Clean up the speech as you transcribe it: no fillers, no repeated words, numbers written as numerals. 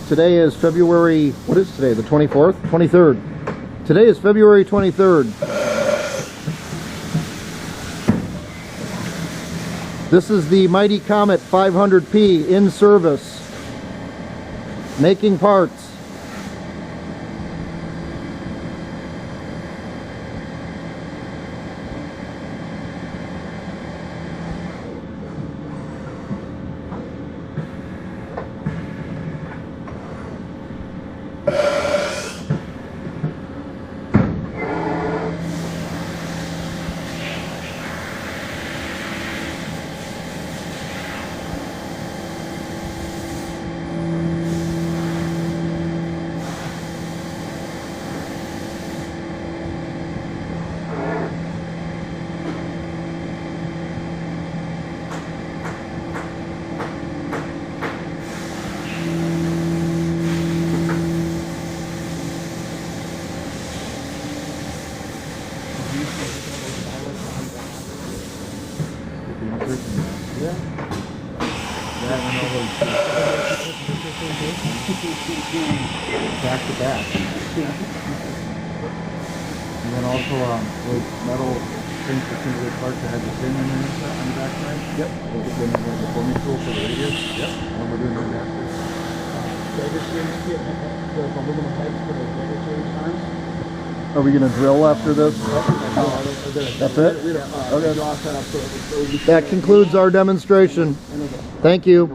Today is February, what is today, the 24th? 23rd. Today is February 23rd. This is the mighty Comet 500P in service, making parts. Yeah. Back to back. And then also those metal things for single parts that had the same in there on the back side. Yep. The forming tool for the radius. Yep. And we're doing the master. The aluminum pipes for the dagger change times. Are we going to drill after this? That's it? Okay. That concludes our demonstration. Thank you.